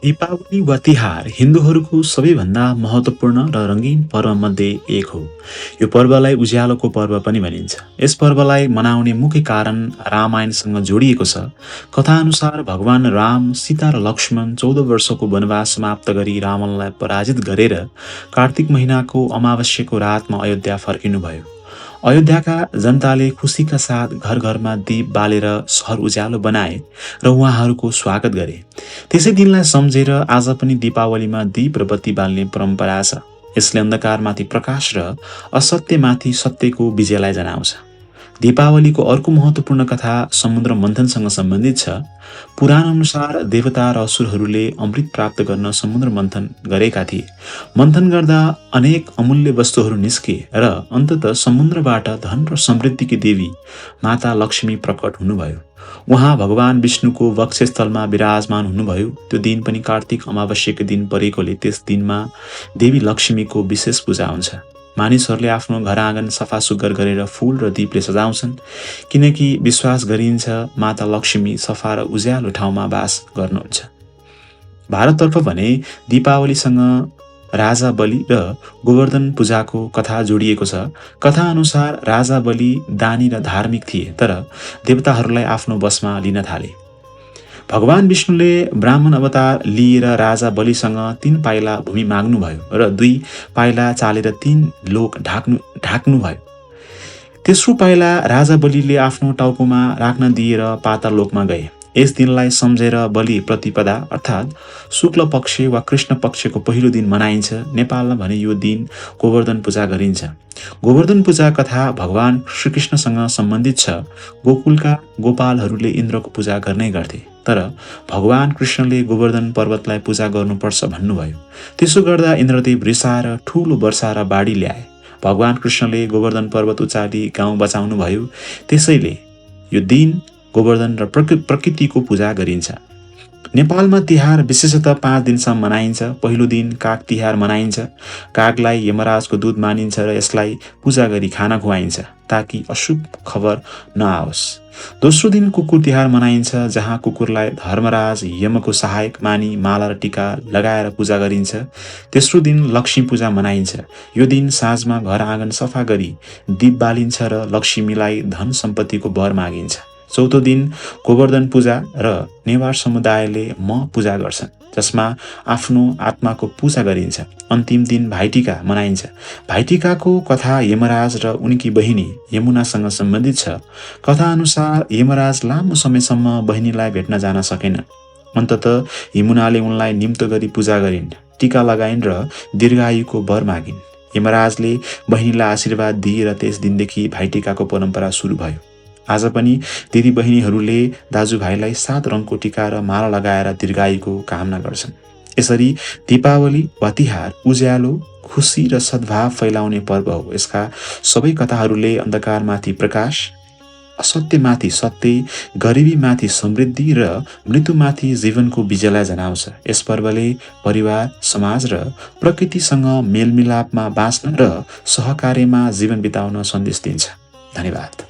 दीपावली वा तिहार हिन्दूहरूको सबैभन्दा महत्त्वपूर्ण र रङ्गीन पर्वमध्ये एक हो। यो पर्वलाई उज्यालोको पर्व पनि भनिन्छ। यस पर्वलाई मनाउने मुख्य कारण रामायणसँग जोडिएको छ। कथाअनुसार भगवान राम, सीता र लक्ष्मण 14 वर्षको वनवास समाप्त गरी रावणलाई पराजित गरेर कार्तिक महिनाको अमावास्याको रातमा अयोध्या फर्किनुभयो। अयोध्याका जनताले खुसीका साथ घर घरमा दीप बालेर सहर उज्यालो बनाए र उहाँहरूको स्वागत गरे। त्यसै दिनलाई सम्झेर आज पनि दीपावलीमा दीप र बत्ती बाल्ने परम्परा छ। यसले अन्धकारमाथि प्रकाश र असत्यमाथि सत्यको विजयलाई जनाउँछ। दीपावलीको अर्को महत्त्वपूर्ण कथा समुद्र मन्थनसँग सम्बन्धित छ। पुराण अनुसार देवता र असुरहरूले अमृत प्राप्त गर्न समुद्र मन्थन गरेका थिए। मन्थन गर्दा अनेक अमूल्य वस्तुहरू निस्के र अन्ततः समुद्रबाट धन र समृद्धिकी देवी माता लक्ष्मी प्रकट हुनुभयो। उहाँ भगवान विष्णुको वक्षस्थलमा विराजमान हुनुभयो। त्यो दिन पनि कार्तिक अमावास्याको दिन परेकोले त्यस दिनमा देवी लक्ष्मीको विशेष पूजा हुन्छ। मानिसहरूले आफ्नो घर आँगन सफा सुग्घर गरेर फूल र दीपले सजाउँछन्, किनकि विश्वास गरिन्छ माता लक्ष्मी सफा र उज्यालो ठाउँमा वास गर्नुहुन्छ। भारततर्फ भने दीपावलीसँग राजा बलि र गोवर्धन पूजाको कथा जोडिएको छ। कथा अनुसार राजा बलि दानी र धार्मिक थिए, तर देवताहरूलाई आफ्नो वशमा लिन थाले। भगवान विष्णुले ब्राह्मण अवतार लिएर राजा बलिसँग 3 पाइला भूमि माग्नुभयो र 2 पाइला चालेर 3 लोक ढाक्नुभयो। तेस्रो पाइला राजा बलिले आफ्नो टाउकोमा राख्न दिएर पाताल लोकमा गए। यस दिनलाई सम्झेर बलि प्रतिपदा अर्थात् शुक्ल पक्ष वा कृष्ण पक्षको पहिलो दिन मनाइन्छ। नेपालमा भने यो दिन गोवर्धन पूजा गरिन्छ। गोवर्धन पूजा कथा भगवान श्रीकृष्णसँग सम्बन्धित छ। गोकुलका गोपालहरूले इन्द्रको पूजा गर्ने गर्थे, तर भगवान कृष्णले गोवर्धन पर्वतलाई पूजा गर्नुपर्छ भन्नुभयो। त्यसो गर्दा इन्द्रदेव रिसाएर ठूलो वर्षा र बाढी ल्याए। भगवान कृष्णले गोवर्धन पर्वत उचाली गाउँ बचाउनुभयो। त्यसैले यो दिन गोवर्धन र प्रकृतिको पूजा गरिन्छ। नेपालमा तिहार विशेषतः 5 दिनसम्म मनाइन्छ। पहिलो दिन काग तिहार मनाइन्छ। कागलाई यमराजको दूत मानिन्छ र यसलाई पूजा गरी खाना खुवाइन्छ ताकि अशुभ खबर नआओस्। दोस्रो दिन कुकुर तिहार मनाइन्छ, जहाँ कुकुरलाई धर्मराज यमको सहायक मानी माला र टीका लगाएर पूजा गरिन्छ। तेस्रो दिन लक्ष्मी पूजा मनाइन्छ। यो दिन साँझमा घर आँगन सफा गरी दीप बालिन्छ र लक्ष्मीलाई धन सम्पत्तिको वर मागिन्छ। चौथो दिन गोवर्धन पूजा र नेवार समुदायले पूजा गर्छन्, जसमा आफ्नो आत्माको पूजा गरिन्छ। अन्तिम दिन भाइटिका मनाइन्छ। भाइटिकाको कथा यमराज र उनकी बहिनी यमुनासँग सम्बन्धित छ। कथा अनुसार यमराज लामो समयसम्म बहिनीलाई भेट्न जान सकेन। अन्ततः यमुनाले उनलाई निम्तो गरी पूजा गरिन्, टीका लगाइन् र दीर्घायुको वर मागिन्। यमराजले बहिनीलाई आशीर्वाद दिए र त्यस दिनदेखि भाइटिकाको परम्परा सुरु भयो। आज पनि दिदी बहिनीहरूले दाजुभाइलाई 7 रङको टीका र माला लगाएर दीर्घायुको कामना गर्छन्। यसरी दीपावली वा तिहार उज्यालो, खुसी र सद्भाव फैलाउने पर्व हो। यसका सबै कथाहरूले अन्धकारमाथि प्रकाश, असत्यमाथि सत्य, गरिबीमाथि समृद्धि र मृत्युमाथि जीवनको विजयलाई जनाउँछ। यस पर्वले परिवार, समाज र प्रकृतिसँग मेलमिलापमा बाँच्न र सहकार्यमा जीवन बिताउन सन्देश दिन्छ। धन्यवाद।